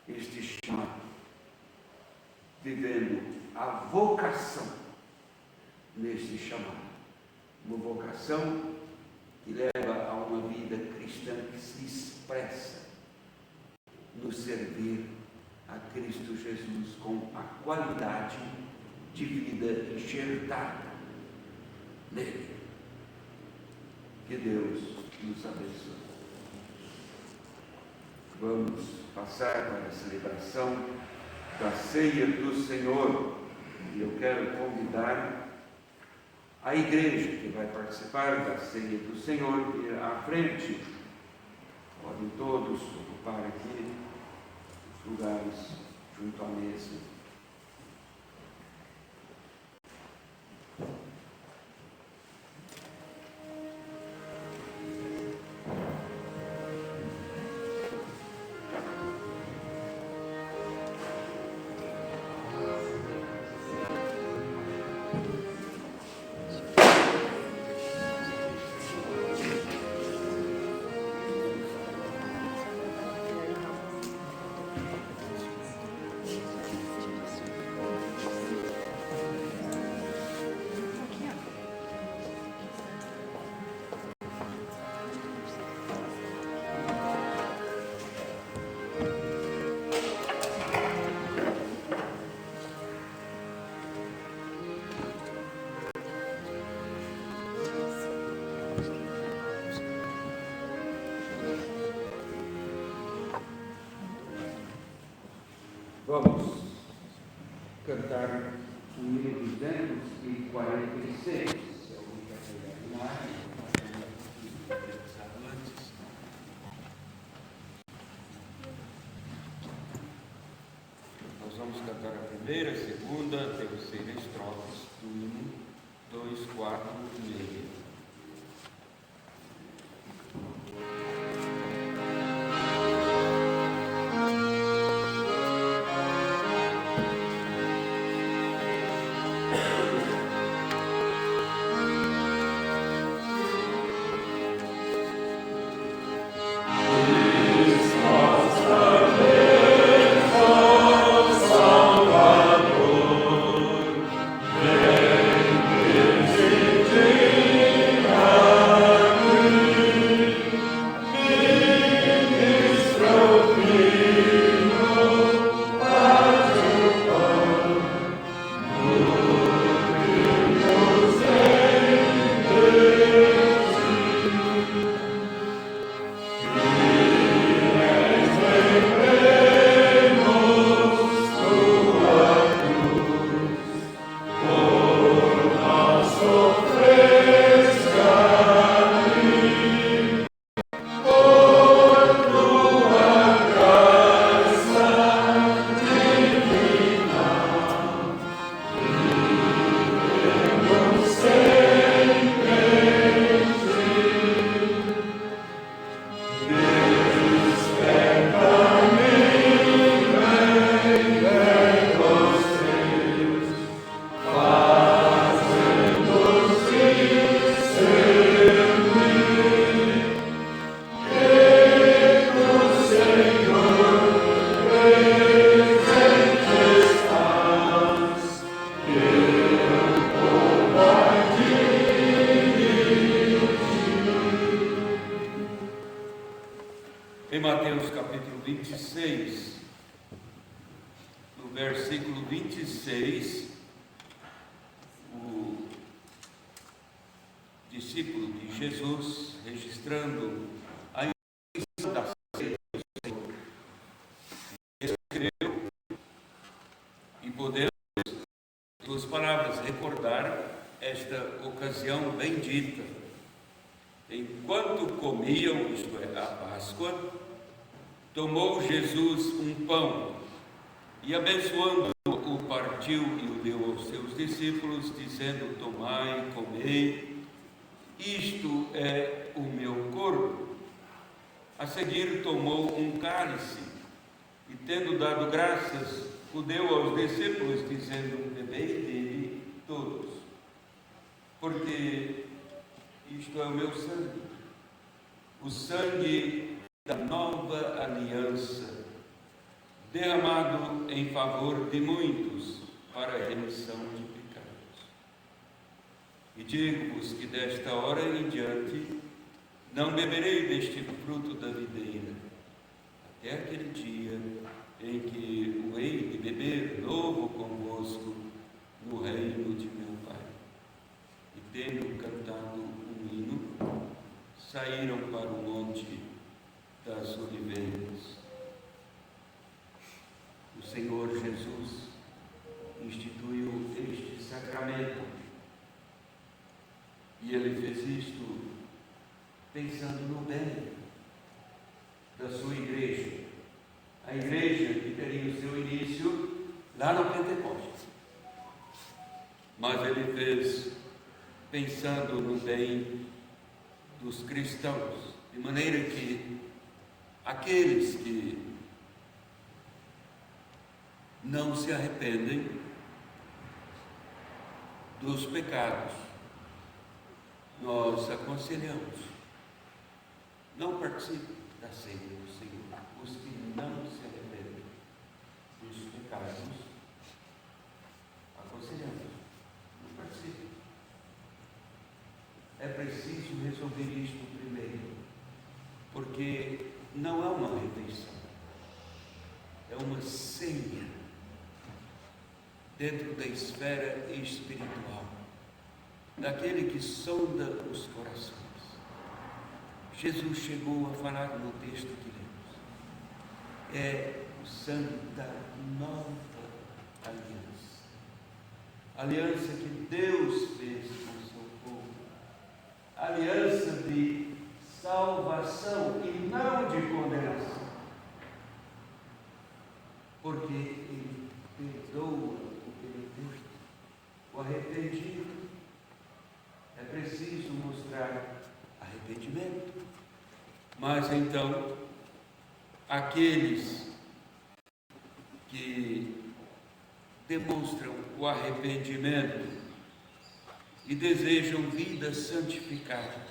C: este chamado, vivendo a vocação neste chamado. Uma vocação que leva a uma vida cristã que se expressa no servir a Cristo Jesus com a qualidade de vida enxertada nele. Que Deus nos abençoe. vamos passar para a celebração da ceia do Senhor. E eu quero convidar a igreja que vai participar da ceia do Senhor ir à frente. Podem todos ocupar aqui os lugares junto à mesa. Vamos cantar o hino 246. Se alguém quer pegar a imagem, nós vamos cantar a primeira, a segunda, a terceira estrofes do hino 246. Em Mateus capítulo 26, no versículo 26, o discípulo de Jesus, registrando a instituição da ceia do Senhor, escreveu, e podemos, em suas palavras, recordar esta ocasião bendita. Enquanto comiam, isto é, a Páscoa, tomou Jesus um pão e, abençoando-o, o partiu e o deu aos seus discípulos, dizendo: tomai e comei, isto é o meu corpo. A seguir tomou um cálice e, tendo dado graças, o deu aos discípulos, dizendo: bebei dele todos, porque isto é o meu sangue, o sangue da nova aliança, derramado em favor de muitos para a remissão de pecados. E digo-vos que desta hora em diante não beberei deste fruto da videira, até aquele dia em que o hei de beber novo convosco no reino de meu Pai. E tendo cantado um hino, saíram para o monte das Oliveiras. Jesus instituiu este sacramento. E ele fez isto pensando no bem da sua igreja. A igreja que teria o seu início lá no Pentecostes. Mas ele fez pensando no bem dos cristãos, de maneira que aqueles que não se arrependem dos pecados, nós aconselhamos, não participem da ceia do Senhor. Os que não se arrependem dos pecados, aconselhamos, não participem. É preciso resolver isto primeiro, porque não é uma refeição, é uma ceia dentro da esfera espiritual, daquele que sonda os corações. Jesus chegou a falar no texto que lemos, é o sangue da nova aliança que Deus fez com o seu povo, aliança de salvação e não de condenação, porque Ele perdoa o penitente, o arrependido. É preciso mostrar arrependimento. Mas então, aqueles que demonstram o arrependimento e desejam vida santificada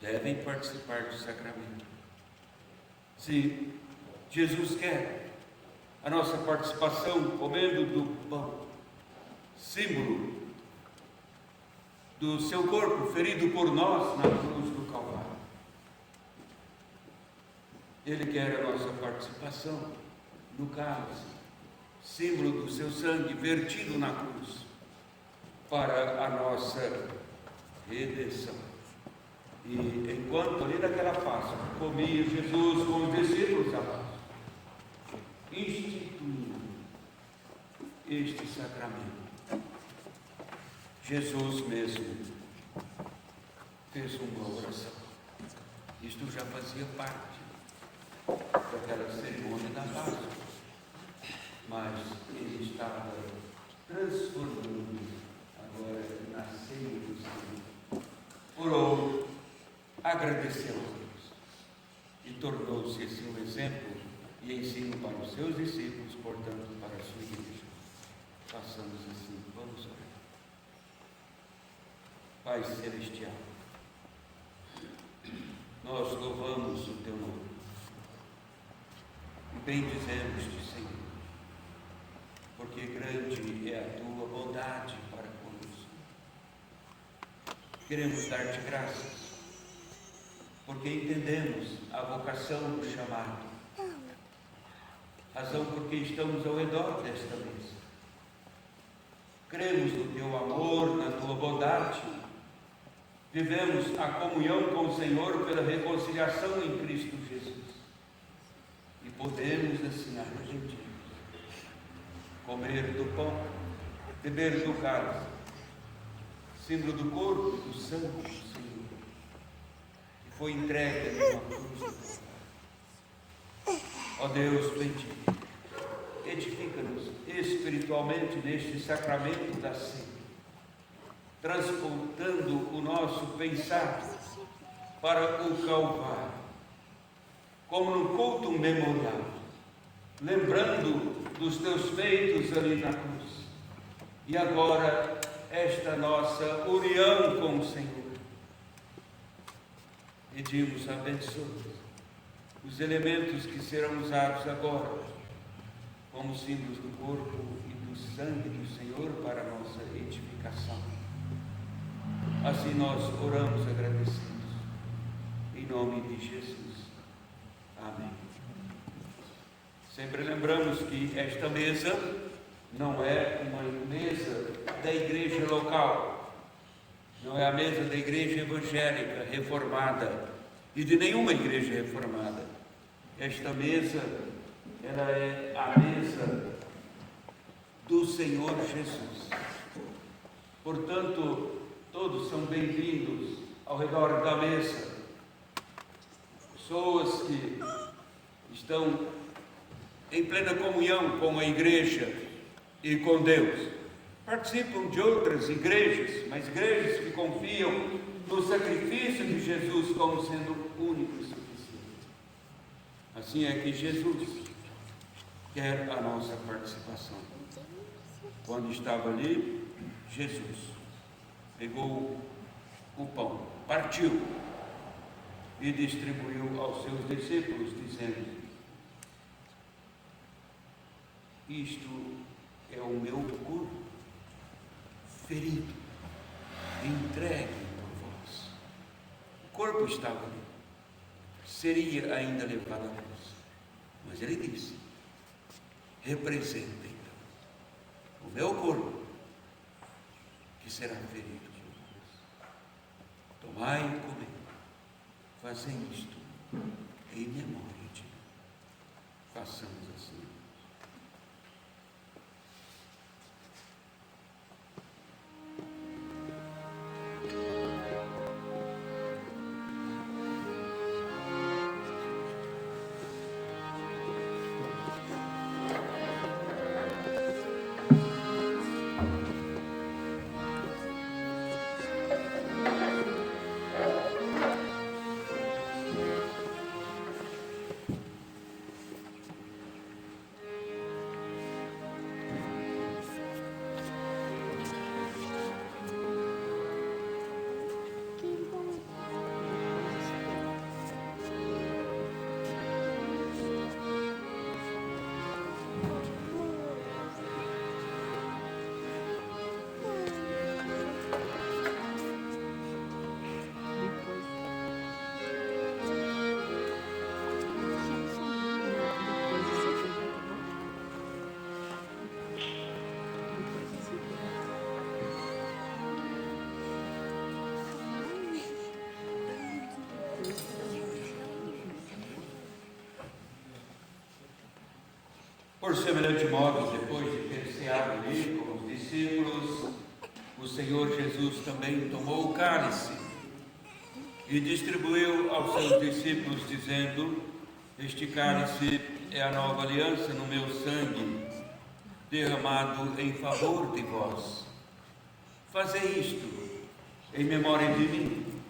C: devem participar do sacramento. Se Jesus quer a nossa participação comendo do pão, símbolo do seu corpo ferido por nós na cruz do Calvário. Ele quer a nossa participação no cálice, símbolo do seu sangue vertido na cruz, para a nossa redenção. E enquanto ali naquela Páscoa comia Jesus com os discípulos amados, instituindo este sacramento, Jesus mesmo fez uma oração. Isto já fazia parte daquela cerimônia da Páscoa, mas ele estava transformando agora na ceia do Senhor. Orou, agradeceu a Deus e tornou-se assim um exemplo e ensino para os seus discípulos, portanto para a sua igreja. Façamos assim, vamos orar. Pai Celestial, nós louvamos o Teu nome e bendizemos-te, Senhor, porque grande é a Tua bondade para conosco. Queremos dar-te graças, porque entendemos a vocação do chamado, razão porque estamos ao redor desta mesa. Cremos no Teu amor, na Tua bondade. Vivemos a comunhão com o Senhor pela reconciliação em Cristo Jesus. E podemos, assim, arrepentir, comer do pão, beber do cálice, símbolo do corpo e do sangue do Senhor, que foi entregue numa cruz. Ó Deus bendito, edifica-nos espiritualmente neste sacramento da ceia, transportando o nosso pensar para o Calvário, como no culto memorial, lembrando dos teus feitos ali na cruz. E agora, esta nossa união com o Senhor. Pedimos, abençoe os elementos que serão usados agora, como símbolos do corpo e do sangue do Senhor para a nossa edificação. Assim nós oramos agradecidos, em nome de Jesus. Amém. Sempre lembramos que esta mesa não é uma mesa da igreja local, não é a mesa da igreja evangélica reformada e de nenhuma igreja reformada. Esta mesa, ela é a mesa Senhor Jesus. Portanto, todos são bem-vindos ao redor da mesa. Pessoas que estão em plena comunhão com a igreja e com Deus. Participam de outras igrejas, mas igrejas que confiam no sacrifício de Jesus como sendo único e suficiente. Assim é que Jesus quer a nossa participação. Quando estava ali, Jesus pegou o pão, partiu e distribuiu aos seus discípulos, dizendo: isto é o meu corpo, ferido, entregue por vós. O corpo estava ali, seria ainda levado à cruz, mas ele disse: representa então o meu corpo, que será ferido por vós. Tomai e comei, fazei isto em memória de mim. Façamos assim. Por semelhante modo, depois de ter ceado ali com os discípulos, o Senhor Jesus também tomou o cálice e distribuiu aos seus discípulos, dizendo: este cálice é a nova aliança no meu sangue, derramado em favor de vós. Fazei isto em memória de mim,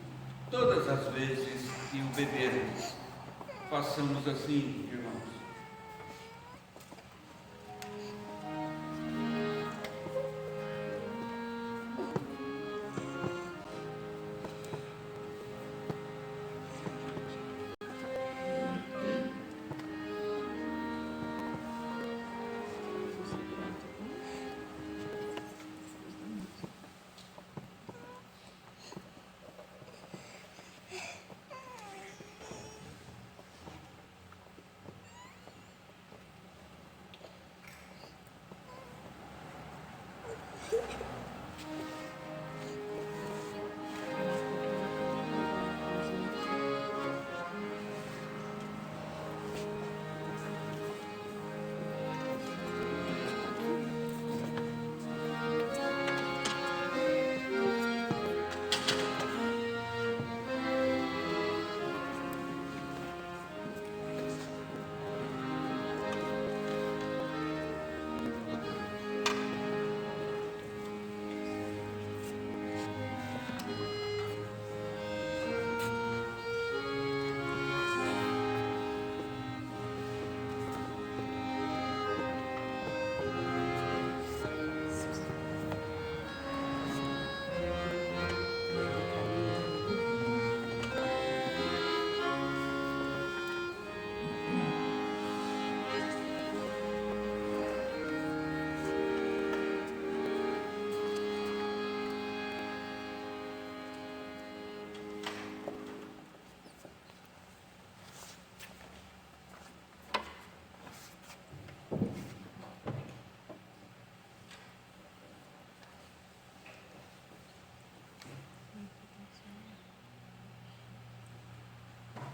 C: todas as vezes que o beberdes. Façamos assim, irmãos.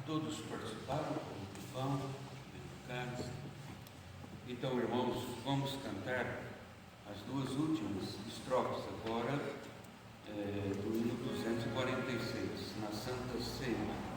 C: Todos participaram do pão, do cálice. Então, irmãos, vamos cantar as duas últimas estrofes agora do hino 246, na Santa Ceia.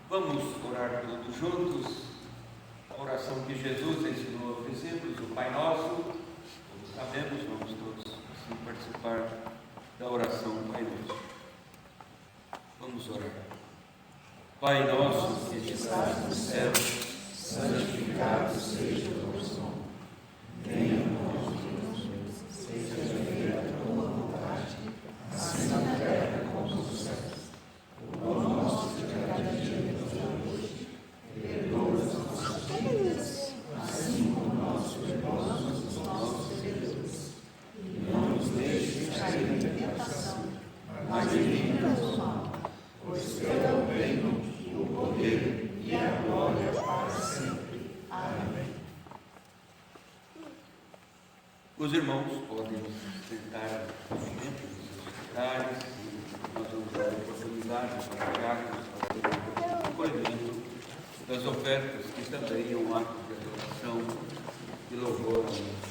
C: Vamos orar todos juntos a oração que Jesus ensinou aos discípulos, o Pai Nosso. Todos sabemos, vamos todos assim participar da oração Pai Nosso. Vamos orar. Pai nosso que estás no céu, santificado seja o vosso nome. Venha a nós o nosso Deus, seja feita a tua vontade, assim na terra como nos céus. O pão nosso de cada dia nos dá hoje, perdoa as nossas dívidas, assim como nossos irmãos os nossos devedores. E não nos deixes cair em tentação, mas livra-nos do mal, pois teu é o reino, o poder e a glória para sempre. Amém. Os irmãos podem sentar dentro dos seus lugares e nós vamos dar a oportunidade para diáconos fazerem o recolhimento das ofertas, que também é um ato de adoração e louvor ao nosso Deus.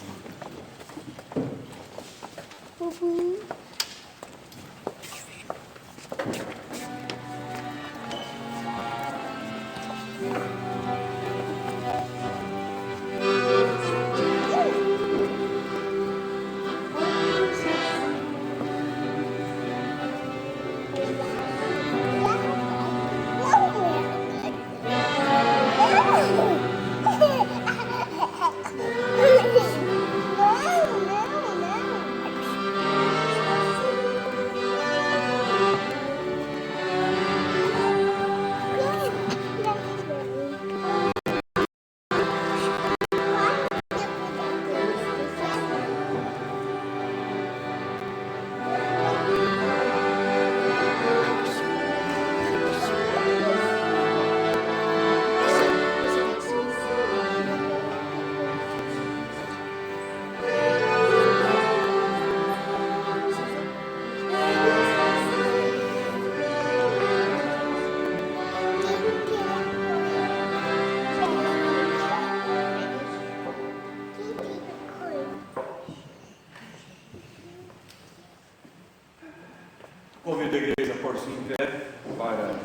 C: Convido a igreja a pôr-se em pé para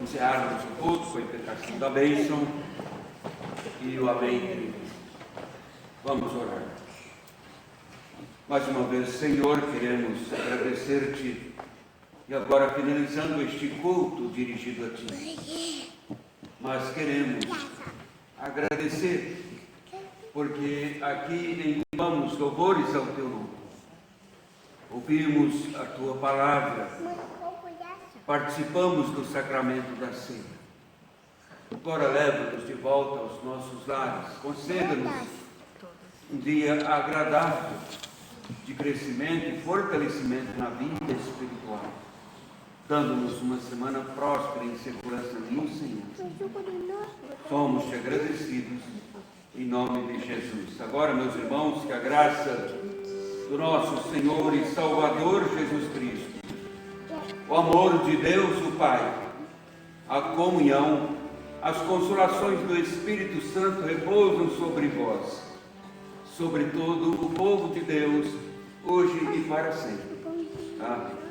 C: encerrarmos o culto com a intercessão da bênção e o amém. Vamos orar. Mais uma vez, Senhor, queremos agradecer-te e agora finalizando este culto dirigido a ti. Mas queremos agradecer porque aqui entoamos louvores ao teu nome. Ouvimos a tua palavra, participamos do sacramento da ceia. Agora leva-nos de volta aos nossos lares, conceda-nos um dia agradável de crescimento e fortalecimento na vida espiritual, dando-nos uma semana próspera em segurança no Senhor. Somos-te agradecidos em nome de Jesus. Agora, meus irmãos, que a graça do nosso Senhor e Salvador Jesus Cristo, o amor de Deus o Pai, a comunhão, as consolações do Espírito Santo repousam sobre vós, sobre todo o povo de Deus, hoje e para sempre. Amém.